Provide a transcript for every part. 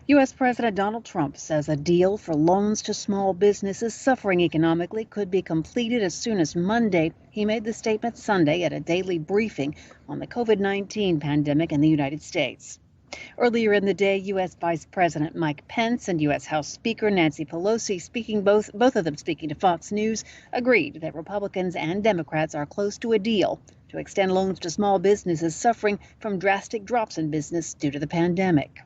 U.S. President Donald Trump says a deal for loans to small businesses suffering economically could be completed as soon as Monday. He made the statement Sunday at a daily briefing on the COVID-19 pandemic in the United States. Earlier in the day, U.S. Vice President Mike Pence and U.S. House Speaker Nancy Pelosi, both of them speaking to Fox News, agreed that Republicans and Democrats are close to a deal to extend loans to small businesses suffering from drastic drops in business due to the pandemic.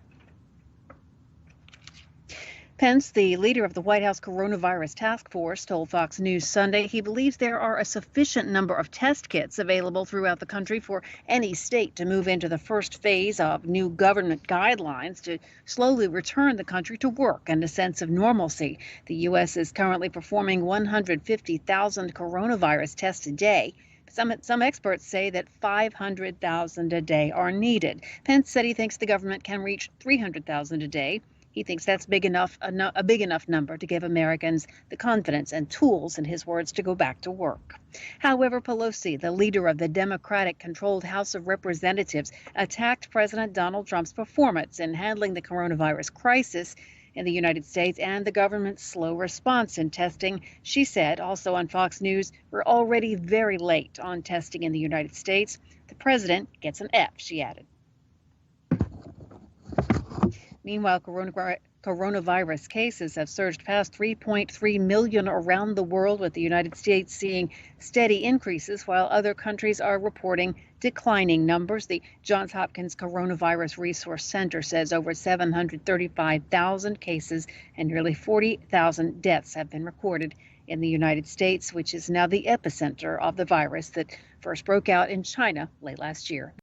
Pence, the leader of the White House coronavirus task force, told Fox News Sunday he believes there are a sufficient number of test kits available throughout the country for any state to move into the first phase of new government guidelines to slowly return the country to work and a sense of normalcy. The U.S. is currently performing 150,000 coronavirus tests a day. Some experts say that 500,000 a day are needed. Pence said he thinks the government can reach 300,000 a day. He thinks that's a big enough number to give Americans the confidence and tools, in his words, to go back to work. However, Pelosi, the leader of the Democratic-controlled House of Representatives, attacked President Donald Trump's performance in handling the coronavirus crisis in the United States and the government's slow response in testing. She said, also on Fox News, we're already very late on testing in the United States. The president gets an F, she added. Meanwhile, coronavirus cases have surged past 3.3 million around the world, with the United States seeing steady increases while other countries are reporting declining numbers. The Johns Hopkins Coronavirus Resource Center says over 735,000 cases and nearly 40,000 deaths have been recorded in the United States, which is now the epicenter of the virus that first broke out in China late last year.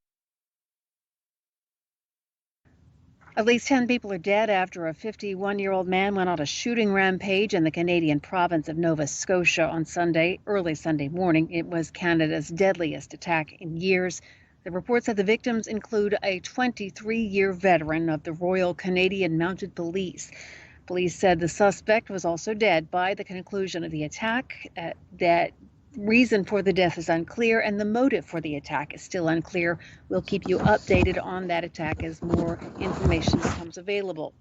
At least 10 people are dead after a 51-year-old man went on a shooting rampage in the Canadian province of Nova Scotia on early Sunday morning. It was Canada's deadliest attack in years. The report said the victims include a 23-year veteran of the Royal Canadian Mounted Police. Police said the suspect was also dead by the conclusion of the attack. That reason for the death is unclear, and the motive for the attack is still unclear. We'll keep you updated on that attack as more information becomes available.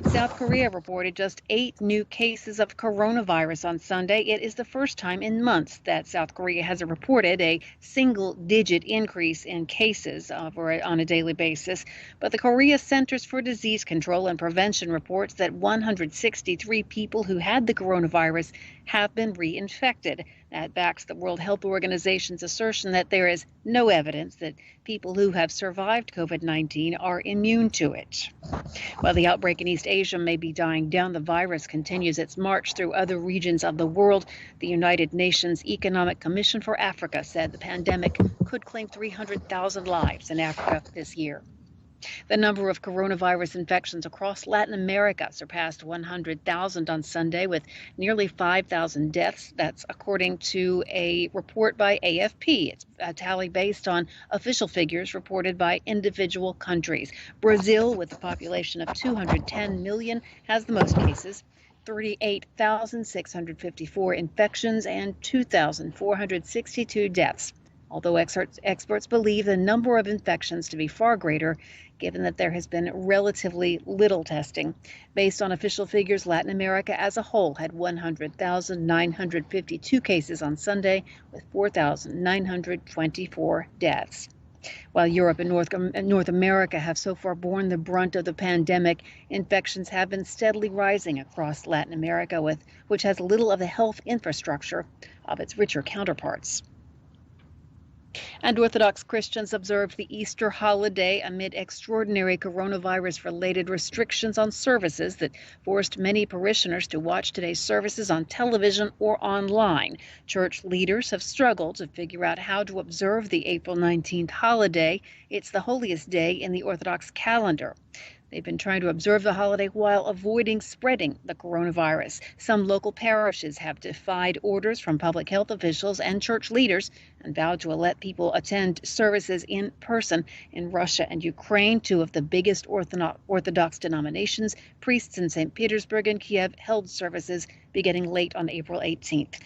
South Korea reported just 8 new cases of coronavirus on Sunday. It is the first time in months that South Korea has reported a single-digit increase in cases on a daily basis. But the Korea Centers for Disease Control and Prevention reports that 163 people who had the coronavirus have been reinfected. That backs the World Health Organization's assertion that there is no evidence that people who have survived COVID-19 are immune to it. While the outbreak in East Asia may be dying down, the virus continues its march through other regions of the world. The United Nations Economic Commission for Africa said the pandemic could claim 300,000 lives in Africa this year. The number of coronavirus infections across Latin America surpassed 100,000 on Sunday, with nearly 5,000 deaths. That's according to a report by AFP. It's a tally based on official figures reported by individual countries. Brazil, with a population of 210 million, has the most cases. 38,654 infections and 2,462 deaths. Although experts believe the number of infections to be far greater, given that there has been relatively little testing. Based on official figures, Latin America as a whole had 100,952 cases on Sunday, with 4,924 deaths. While Europe and North America have so far borne the brunt of the pandemic, infections have been steadily rising across Latin America, which has little of the health infrastructure of its richer counterparts. And Orthodox Christians observed the Easter holiday amid extraordinary coronavirus-related restrictions on services that forced many parishioners to watch today's services on television or online. Church leaders have struggled to figure out how to observe the April 19th holiday. It's the holiest day in the Orthodox calendar. They've been trying to observe the holiday while avoiding spreading the coronavirus. Some local parishes have defied orders from public health officials and church leaders and vowed to let people attend services in person. In Russia and Ukraine, two of the biggest Orthodox denominations, priests in St. Petersburg and Kiev, held services beginning late on April 18th.